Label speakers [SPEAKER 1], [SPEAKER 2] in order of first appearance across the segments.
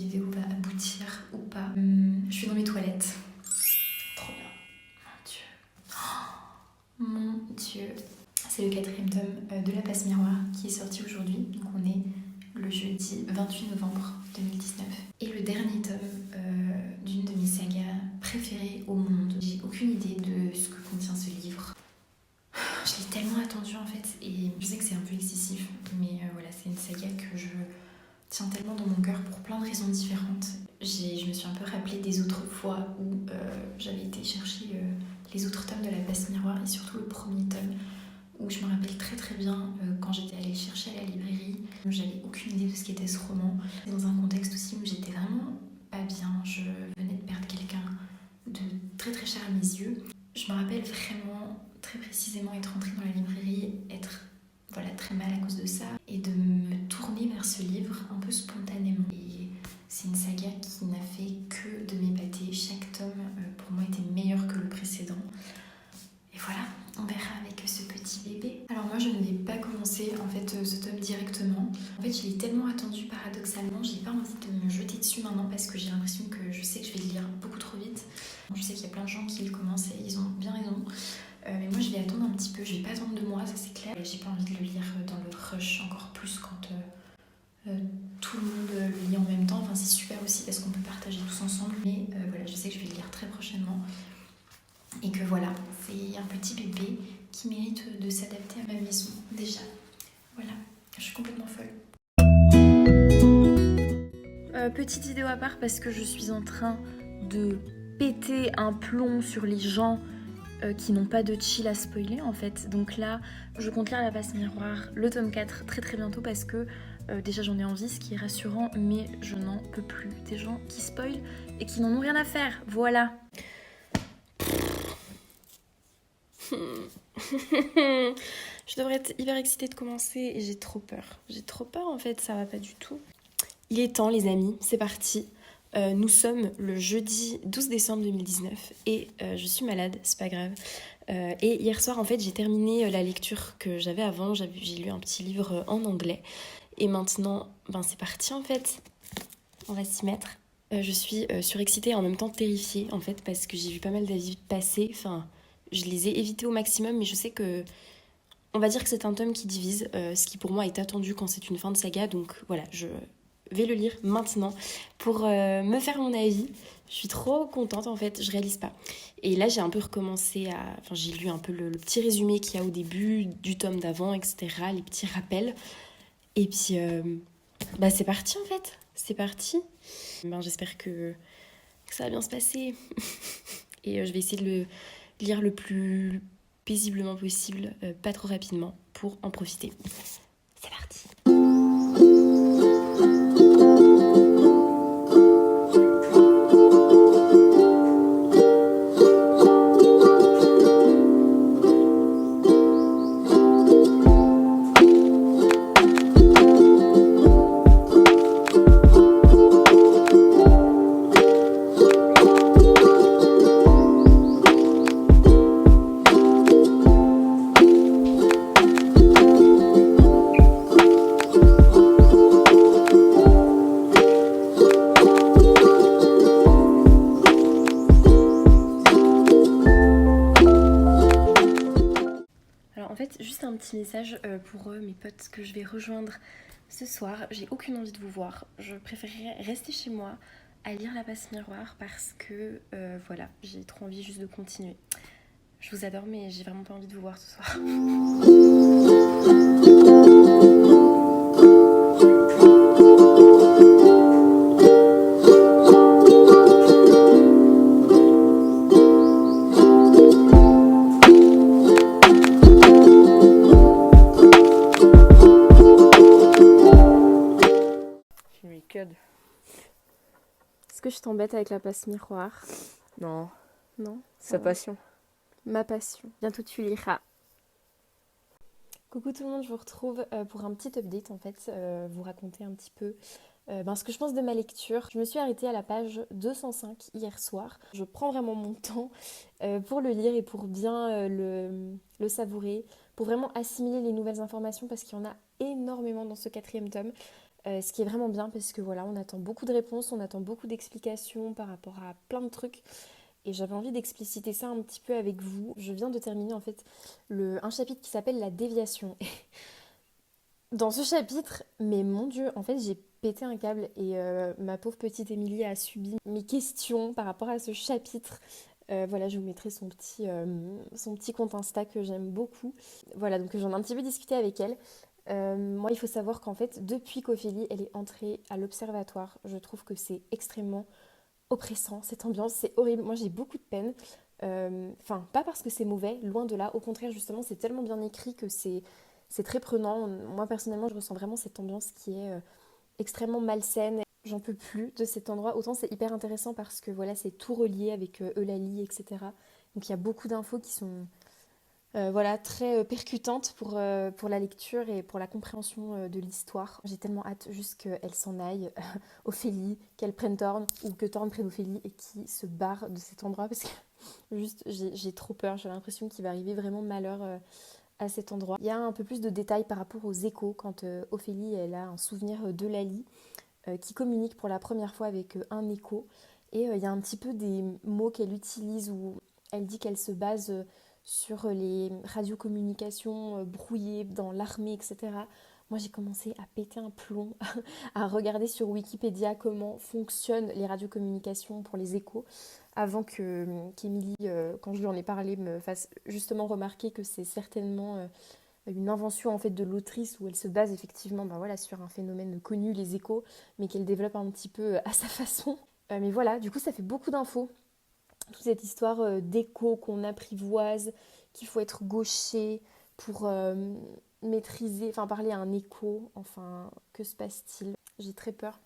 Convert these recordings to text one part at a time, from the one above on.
[SPEAKER 1] vidéo va aboutir ou pas. Je suis dans mes toilettes. Trop bien. Mon Dieu. C'est le 4e tome de La Passe Miroir qui est sorti aujourd'hui. Donc on est le jeudi 28 novembre 2019. Et le dernier tome d'une de mes sagas préférées au monde. J'ai aucune idée de ce que contient ce livre. Je l'ai tellement attendu en fait, et je sais que c'est un peu excessif, mais voilà, c'est une saga que je tiens tellement dans mon cœur pour plein de raisons différentes. Je me suis un peu rappelée des autres fois où j'avais été chercher les autres tomes de La Passe Miroir, et surtout le premier tome, où je me rappelle très très bien quand j'étais allée le chercher à la librairie. J'avais aucune idée de ce qu'était ce roman, dans un contexte aussi où j'étais vraiment pas bien. Je venais de perdre quelqu'un de très très cher à mes yeux. Je me rappelle vraiment très précisément être rentrée dans la librairie, être voilà, très mal à cause de ça, et de me tourner vers ce livre un peu spontanément. Et c'est une saga qui n'a fait que de m'épater. Chaque tome pour moi était meilleur que le précédent. Et voilà, on verra avec ce petit bébé. Alors moi je ne vais pas commencer en fait ce tome directement. En fait je l'ai tellement attendu paradoxalement, j'ai pas envie de me jeter dessus maintenant parce que j'ai l'impression que je sais que je vais le lire beaucoup trop vite. Je sais qu'il y a plein de gens qui le commencent et ils ont bien raison. Mais moi je vais attendre un petit peu, je vais pas attendre 2 mois, ça c'est clair. J'ai pas envie de le lire dans le rush, encore plus quand tout le monde le lit en même temps. Enfin c'est super aussi parce qu'on peut partager tous ensemble. Mais voilà, je sais que je vais le lire très prochainement. Et que voilà, c'est un petit bébé qui mérite de s'adapter à ma maison déjà. Voilà, je suis complètement folle. Petite vidéo à part parce que je suis en train de péter un plomb sur les gens qui n'ont pas de chill à spoiler en fait. Donc là, je compte lire La Passe Miroir, le tome 4 très très bientôt parce que déjà j'en ai envie, ce qui est rassurant, mais je n'en peux plus des gens qui spoilent et qui n'en ont rien à faire. Voilà. Je devrais être hyper excitée de commencer et j'ai trop peur. J'ai trop peur en fait, ça va pas du tout. Il est temps les amis, c'est parti. Nous sommes le jeudi 12 décembre 2019 et je suis malade, c'est pas grave. Et hier soir en fait j'ai terminé la lecture que j'avais avant, j'ai lu un petit livre en anglais. Et maintenant, c'est parti en fait, on va s'y mettre. Je suis surexcitée et en même temps terrifiée en fait parce que j'ai vu pas mal d'avis passer, enfin... Je les ai évités au maximum, mais je sais que... On va dire que c'est un tome qui divise, ce qui pour moi est attendu quand c'est une fin de saga. Donc voilà, je vais le lire maintenant pour me faire mon avis. Je suis trop contente en fait, je réalise pas. Et là, j'ai un peu recommencé à... Enfin, j'ai lu un peu le petit résumé qu'il y a au début du tome d'avant, etc. Les petits rappels. Et puis, c'est parti en fait. C'est parti. J'espère que ça va bien se passer. Et je vais essayer de le... lire le plus paisiblement possible, pas trop rapidement, pour en profiter. C'est parti. Juste un petit message pour mes potes que je vais rejoindre ce soir. J'ai aucune envie de vous voir. Je préférerais rester chez moi à lire La Passe Miroir parce que voilà, j'ai trop envie juste de continuer. Je vous adore mais j'ai vraiment pas envie de vous voir ce soir. Est-ce que je t'embête avec La Passe Miroir?
[SPEAKER 2] Non.
[SPEAKER 1] Non?
[SPEAKER 2] Sa passion.
[SPEAKER 1] Ma passion. Bientôt tu liras. Coucou tout le monde, je vous retrouve pour un petit update en fait, vous raconter un petit peu ce que je pense de ma lecture. Je me suis arrêtée à la page 205 hier soir. Je prends vraiment mon temps pour le lire et pour bien le savourer, pour vraiment assimiler les nouvelles informations parce qu'il y en a énormément dans ce 4e tome.
[SPEAKER 2] Ce qui est vraiment bien parce que voilà, on attend beaucoup de réponses, on attend beaucoup d'explications par rapport à plein de trucs. Et j'avais envie d'expliciter ça un petit peu avec vous. Je viens de terminer en fait un chapitre qui s'appelle la déviation. Dans ce chapitre, mais mon Dieu, en fait j'ai pété un câble et ma pauvre petite Émilie a subi mes questions par rapport à ce chapitre. Voilà, je vous mettrai son petit compte Insta que j'aime beaucoup. Voilà, donc j'en ai un petit peu discuté avec elle. Moi, il faut savoir qu'en fait, depuis qu'Ophélie elle est entrée à l'observatoire, je trouve que c'est extrêmement oppressant, cette ambiance, c'est horrible. Moi, j'ai beaucoup de peine. Enfin, pas parce que c'est mauvais, loin de là. Au contraire, justement, c'est tellement bien écrit que c'est très prenant. Moi, personnellement, je ressens vraiment cette ambiance qui est extrêmement malsaine. J'en peux plus de cet endroit. Autant c'est hyper intéressant parce que voilà, c'est tout relié avec Eulalie, etc. Donc il y a beaucoup d'infos qui sont voilà, très percutantes pour la lecture et pour la compréhension de l'histoire. J'ai tellement hâte juste qu'elle s'en aille, Ophélie, qu'elle prenne Thorne ou que Thorne prenne Ophélie et qu'il se barre de cet endroit parce que juste j'ai trop peur. J'ai l'impression qu'il va arriver vraiment malheur à cet endroit. Il y a un peu plus de détails par rapport aux échos quand Ophélie elle a un souvenir d'Eulalie qui communique pour la première fois avec un écho. Et il y a un petit peu des mots qu'elle utilise où elle dit qu'elle se base sur les radiocommunications brouillées dans l'armée, etc. Moi, j'ai commencé à péter un plomb, à regarder sur Wikipédia comment fonctionnent les radiocommunications pour les échos, avant qu'Émilie, quand je lui en ai parlé, me fasse justement remarquer que c'est certainement une invention en fait de l'autrice où elle se base effectivement ben voilà, sur un phénomène connu, les échos, mais qu'elle développe un petit peu à sa façon. Mais voilà, du coup ça fait beaucoup d'infos. Toute cette histoire d'écho qu'on apprivoise, qu'il faut être gaucher pour maîtriser, enfin parler à un écho, enfin que se passe-t-il? J'ai très peur.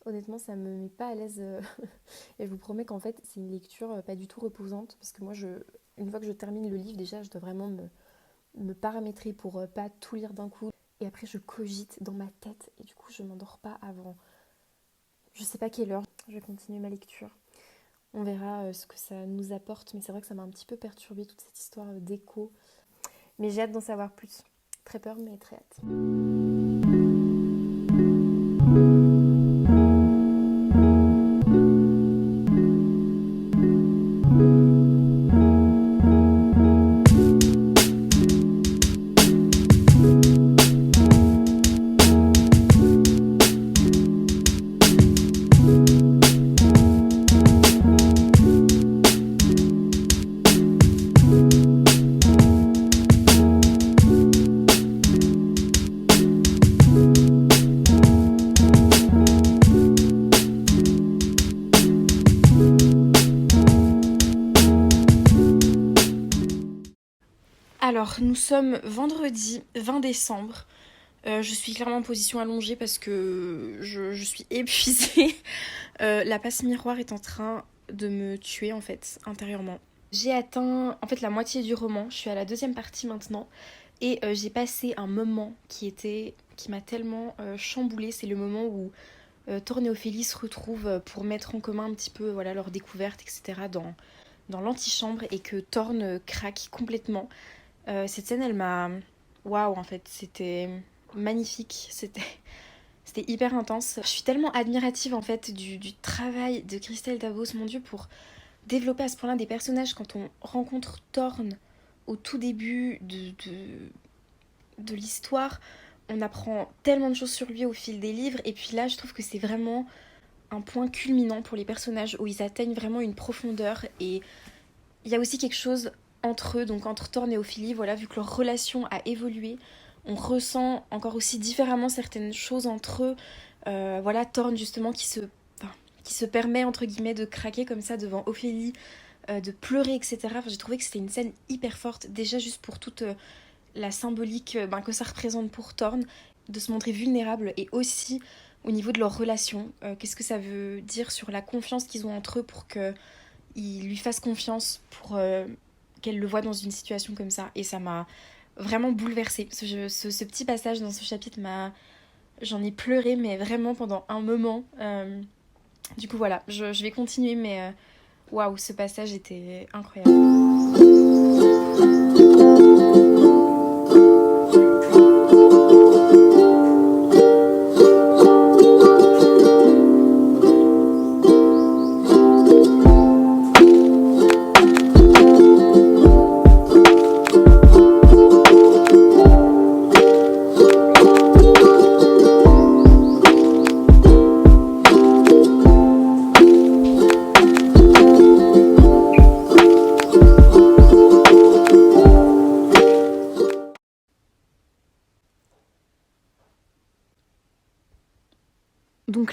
[SPEAKER 2] Honnêtement, ça me met pas à l'aise et je vous promets qu'en fait, c'est une lecture pas du tout reposante parce que moi, une fois que je termine le livre, déjà, je dois vraiment me paramétrer pour pas tout lire d'un coup. Et après, je cogite dans ma tête et du coup, je m'endors pas avant je sais pas quelle heure. Je vais continuer ma lecture. On verra ce que ça nous apporte, mais c'est vrai que ça m'a un petit peu perturbée toute cette histoire d'écho. Mais j'ai hâte d'en savoir plus. Très peur, mais très hâte. Alors, nous sommes vendredi 20 décembre. Je suis clairement en position allongée parce que je suis épuisée. La passe miroir est en train de me tuer en fait, intérieurement. J'ai atteint en fait la moitié du roman. Je suis à la deuxième partie maintenant. Et j'ai passé un moment qui m'a tellement chamboulée. C'est le moment où Thorne et Ophélie se retrouvent pour mettre en commun un petit peu voilà, leurs découvertes, etc. dans l'antichambre et que Thorne craque complètement. Cette scène, elle m'a... Waouh, en fait, c'était magnifique, c'était hyper intense. Je suis tellement admirative, en fait, du travail de Christelle Davos, mon Dieu, pour développer à ce point-là des personnages. Quand on rencontre Thorne au tout début de l'histoire, on apprend tellement de choses sur lui au fil des livres, et puis là, je trouve que c'est vraiment un point culminant pour les personnages, où ils atteignent vraiment une profondeur, et il y a aussi quelque chose entre eux, donc entre Thorne et Ophélie, voilà, vu que leur relation a évolué, on ressent encore aussi différemment certaines choses entre eux. Voilà, Thorne justement qui se permet entre guillemets de craquer comme ça devant Ophélie, de pleurer, etc. Enfin, j'ai trouvé que c'était une scène hyper forte, déjà juste pour toute la symbolique que ça représente pour Thorne, de se montrer vulnérable, et aussi au niveau de leur relation. Qu'est-ce que ça veut dire sur la confiance qu'ils ont entre eux pour qu'ils lui fassent confiance, pour qu'elle le voit dans une situation comme ça. Et ça m'a vraiment bouleversée. Ce petit passage dans ce chapitre j'en ai pleuré, mais vraiment pendant un moment. Du coup, voilà, je vais continuer, mais waouh, ce passage était incroyable.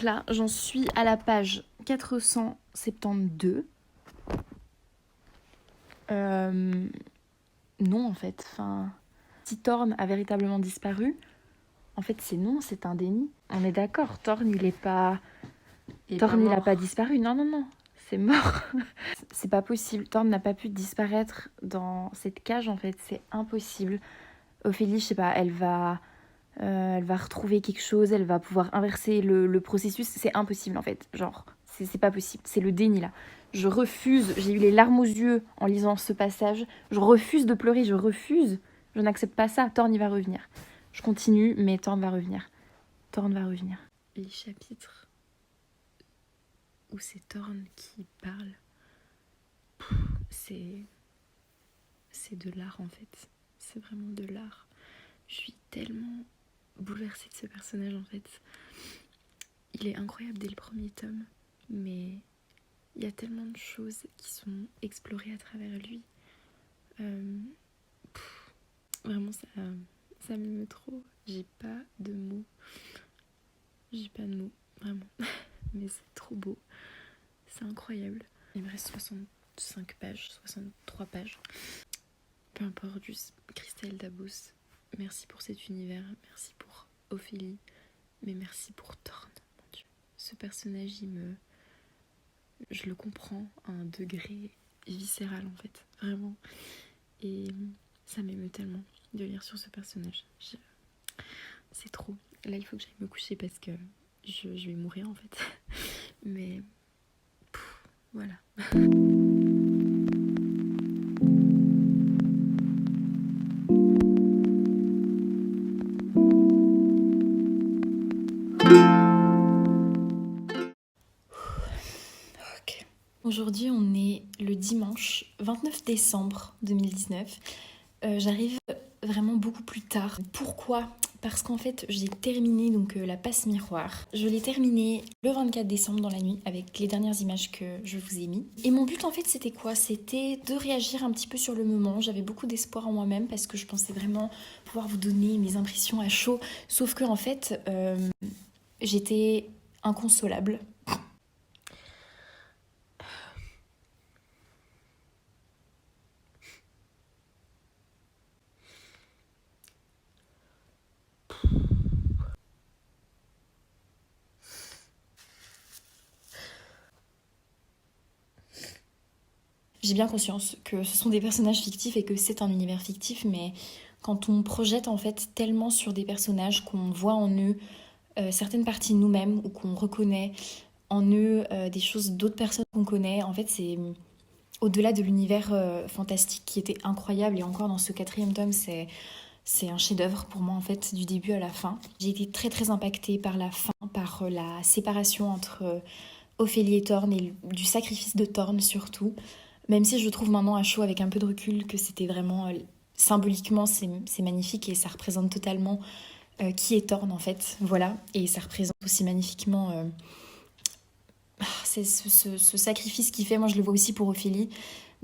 [SPEAKER 2] Donc là, j'en suis à la page 472. Non, en fait. Enfin, si Thorn a véritablement disparu, en fait, c'est non, c'est un déni. On est d'accord, Thorn, il a pas disparu. Non, non, non, c'est mort. C'est pas possible. Thorn n'a pas pu disparaître dans cette cage, en fait. C'est impossible. Ophélie, je sais pas, elle va retrouver quelque chose, elle va pouvoir inverser le processus. C'est impossible, en fait. Genre, c'est pas possible. C'est le déni, là. Je refuse. J'ai eu les larmes aux yeux en lisant ce passage. Je refuse de pleurer, je refuse. Je n'accepte pas ça. Thorn, il va revenir. Je continue, mais Thorn va revenir. Thorn va revenir. Les chapitres où c'est Thorn qui parle, c'est de l'art en fait. C'est vraiment de l'art. Je suis tellement bouleversée de ce personnage en fait. Il est incroyable dès le premier tome, mais il y a tellement de choses qui sont explorées à travers lui. Vraiment, ça m'émeut trop. J'ai pas de mots. Vraiment. Mais c'est trop beau. C'est incroyable. Il me reste 65 pages, 63 pages. Peu importe, juste Christelle Dabos. Merci pour cet univers, merci pour Ophélie, mais merci pour Thorn, mon Dieu. Ce personnage, je le comprends à un degré viscéral en fait, vraiment. Et ça m'émeut tellement de lire sur ce personnage. C'est trop. Là, il faut que j'aille me coucher parce que je vais mourir en fait. Mais voilà. Ok. Aujourd'hui, on est le dimanche 29 décembre 2019. J'arrive vraiment beaucoup plus tard. Pourquoi ? Parce qu'en fait, j'ai terminé donc la passe miroir. Je l'ai terminée le 24 décembre dans la nuit avec les dernières images que je vous ai mis. Et mon but en fait, c'était quoi ? C'était de réagir un petit peu sur le moment. J'avais beaucoup d'espoir en moi-même parce que je pensais vraiment pouvoir vous donner mes impressions à chaud. Sauf que en fait, j'étais inconsolable. J'ai bien conscience que ce sont des personnages fictifs et que c'est un univers fictif, mais quand on projette en fait tellement sur des personnages qu'on voit en eux certaines parties de nous-mêmes ou qu'on reconnaît en eux des choses d'autres personnes qu'on connaît, en fait c'est au-delà de l'univers fantastique qui était incroyable, et encore dans ce 4e tome c'est un chef-d'œuvre pour moi en fait du début à la fin. J'ai été très très impactée par la fin, par la séparation entre Ophélie et Thorn et du sacrifice de Thorn surtout. Même si je trouve maintenant à chaud avec un peu de recul que c'était vraiment symboliquement c'est magnifique et ça représente totalement qui est Thorn en fait, voilà, et ça représente aussi magnifiquement c'est ce sacrifice qu'il fait. Moi je le vois aussi pour Ophélie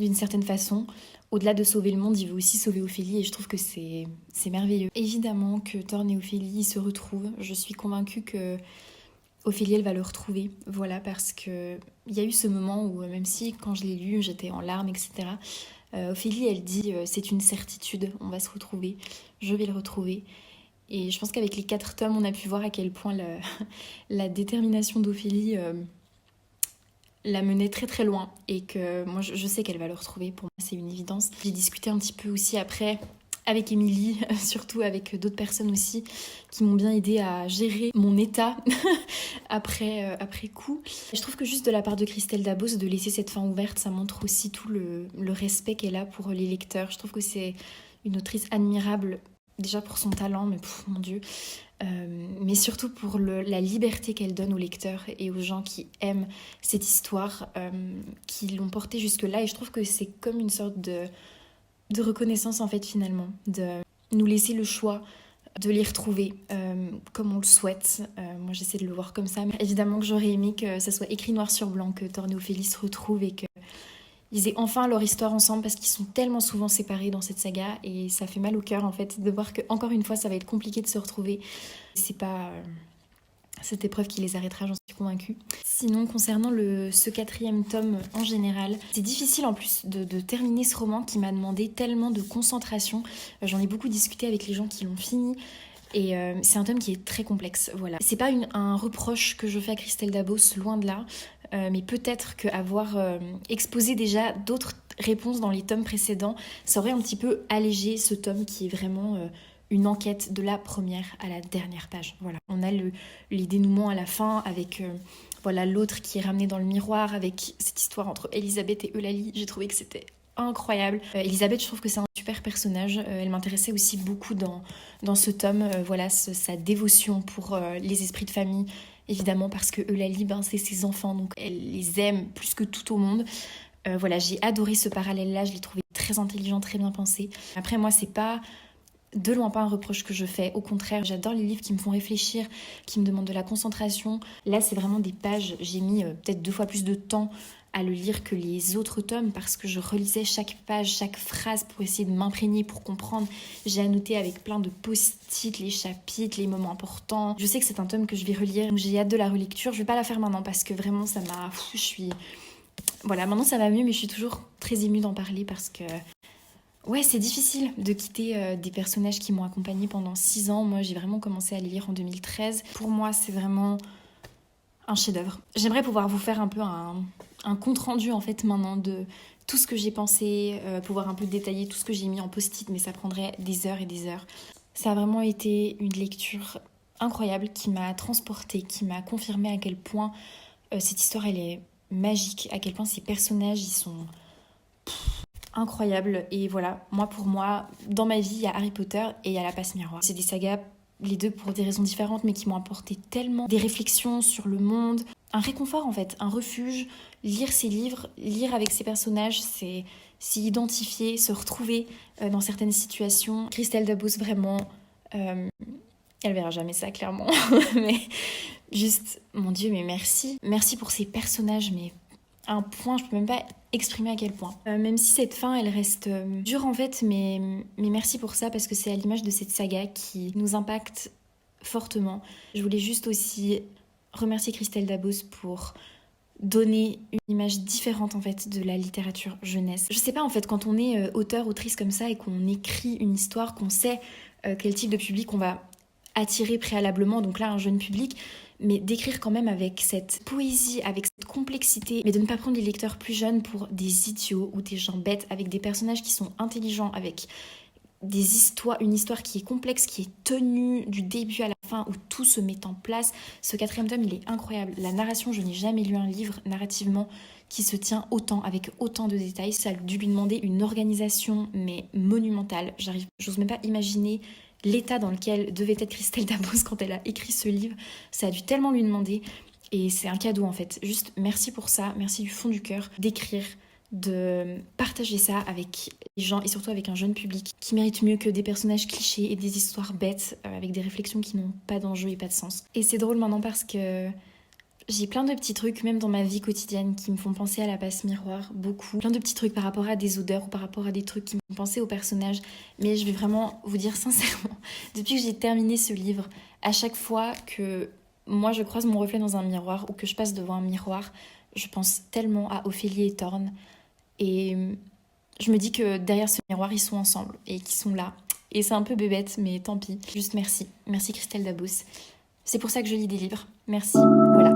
[SPEAKER 2] d'une certaine façon. Au-delà de sauver le monde, il veut aussi sauver Ophélie et je trouve que c'est merveilleux. Évidemment que Thorn et Ophélie se retrouvent. Je suis convaincue que Ophélie, elle va le retrouver, voilà, parce que il y a eu ce moment où, même si quand je l'ai lu, j'étais en larmes, etc., Ophélie, elle dit c'est une certitude, on va se retrouver, je vais le retrouver. Et je pense qu'avec les 4 tomes, on a pu voir à quel point la détermination d'Ophélie la menait très très loin, et que moi je sais qu'elle va le retrouver, pour moi c'est une évidence. J'ai discuté un petit peu aussi après avec Émilie, surtout avec d'autres personnes aussi qui m'ont bien aidé à gérer mon état après coup. Je trouve que juste de la part de Christelle Dabos de laisser cette fin ouverte, ça montre aussi tout le respect qu'elle a pour les lecteurs. Je trouve que c'est une autrice admirable, déjà pour son talent, mais mon Dieu, mais surtout pour la liberté qu'elle donne aux lecteurs et aux gens qui aiment cette histoire, qui l'ont portée jusque-là. Et je trouve que c'est comme une sorte de reconnaissance en fait finalement, de nous laisser le choix de les retrouver comme on le souhaite. Moi j'essaie de le voir comme ça, mais évidemment que j'aurais aimé que ça soit écrit noir sur blanc, que Thorn et Ophélie se retrouvent et qu'ils aient enfin leur histoire ensemble, parce qu'ils sont tellement souvent séparés dans cette saga et ça fait mal au cœur en fait de voir que encore une fois ça va être compliqué de se retrouver. C'est pas
[SPEAKER 1] cette épreuve qui les arrêtera, j'en suis convaincue. Sinon, concernant ce 4e tome en général, c'est difficile en plus de terminer ce roman qui m'a demandé tellement de concentration. J'en ai beaucoup discuté avec les gens qui l'ont fini. Et c'est un tome qui est très complexe, voilà. C'est pas un reproche que je fais à Christelle Dabos, loin de là, mais peut-être qu'avoir exposé déjà d'autres réponses dans les tomes précédents, ça aurait un petit peu allégé ce tome qui est vraiment une enquête de la première à la dernière page. Voilà. On a les dénouements à la fin avec voilà, l'autre qui est ramené dans le miroir, avec cette histoire entre Elisabeth et Eulalie. J'ai trouvé que c'était incroyable. Elisabeth, je trouve que c'est un super personnage. Elle m'intéressait aussi beaucoup dans ce tome. Voilà, sa dévotion pour les esprits de famille, évidemment, parce que Eulalie, c'est ses enfants, donc elle les aime plus que tout au monde. Voilà, j'ai adoré ce parallèle-là. Je l'ai trouvé très intelligent, très bien pensé. Après, moi, c'est pas de loin pas un reproche que je fais. Au contraire, j'adore les livres qui me font réfléchir, qui me demandent de la concentration. Là, c'est vraiment des pages. J'ai mis peut-être 2 fois plus de temps à le lire que les autres tomes parce que je relisais chaque page, chaque phrase pour essayer de m'imprégner, pour comprendre. J'ai annoté avec plein de post-it les chapitres, les moments importants. Je sais que c'est un tome que je vais relire, donc j'ai hâte de la relecture. Je vais pas la faire maintenant parce que vraiment ça m'a... Je suis... Voilà, maintenant ça va mieux, mais je suis toujours très émue d'en parler parce que... Ouais, c'est difficile de quitter des personnages qui m'ont accompagnée pendant 6 ans. Moi, j'ai vraiment commencé à les lire en 2013. Pour moi, c'est vraiment un chef-d'œuvre. J'aimerais pouvoir vous faire un peu un compte-rendu, en fait, maintenant, de tout ce que j'ai pensé, pouvoir un peu détailler tout ce que j'ai mis en post-it, mais ça prendrait des heures et des heures. Ça a vraiment été une lecture incroyable qui m'a transportée, qui m'a confirmé à quel point cette histoire, elle est magique, à quel point ces personnages, ils sont... incroyable. Et voilà, pour moi, dans ma vie, il y a Harry Potter et il y a La Passe Miroir. C'est des sagas, les deux pour des raisons différentes, mais qui m'ont apporté tellement des réflexions sur le monde, un réconfort en fait, un refuge. Lire ces livres, lire avec ces personnages, c'est s'y identifier, se retrouver dans certaines situations. Christelle Dabos, vraiment, elle verra jamais ça, clairement. Mais juste, mon Dieu, mais merci. Merci pour ces personnages, mais un point, je peux même pas exprimer à quel point. Même si cette fin, elle reste dure en fait, mais merci pour ça parce que c'est à l'image de cette saga qui nous impacte fortement. Je voulais juste aussi remercier Christelle Dabos pour donner une image différente en fait de la littérature jeunesse. Je sais pas en fait, quand on est auteur, autrice comme ça et qu'on écrit une histoire, qu'on sait quel type de public on va attirer préalablement, donc là un jeune public, mais d'écrire quand même avec cette poésie, avec cette complexité, mais de ne pas prendre les lecteurs plus jeunes pour des idiots ou des gens bêtes, avec des personnages qui sont intelligents, avec une histoire qui est complexe, qui est tenue du début à la fin, où tout se met en place. Ce 4e tome, il est incroyable. La narration, je n'ai jamais lu un livre narrativement qui se tient autant, avec autant de détails. Ça a dû lui demander une organisation, mais monumentale. J'ose même pas imaginer l'état dans lequel devait être Christelle Dabos quand elle a écrit ce livre. Ça a dû tellement lui demander et c'est un cadeau en fait. Juste merci pour ça, merci du fond du cœur d'écrire, de partager ça avec les gens et surtout avec un jeune public qui mérite mieux que des personnages clichés et des histoires bêtes avec des réflexions qui n'ont pas d'enjeu et pas de sens. Et c'est drôle maintenant parce que j'ai plein de petits trucs, même dans ma vie quotidienne, qui me font penser à La Passe Miroir, beaucoup. Plein de petits trucs par rapport à des odeurs ou par rapport à des trucs qui me font penser aux personnages. Mais je vais vraiment vous dire sincèrement, depuis que j'ai terminé ce livre, à chaque fois que moi je croise mon reflet dans un miroir ou que je passe devant un miroir, je pense tellement à Ophélie et Thorne. Et je me dis que derrière ce miroir, ils sont ensemble et qu'ils sont là. Et c'est un peu bébête, mais tant pis. Juste merci. Merci Christelle Dabos. C'est pour ça que je lis des livres. Merci. Voilà.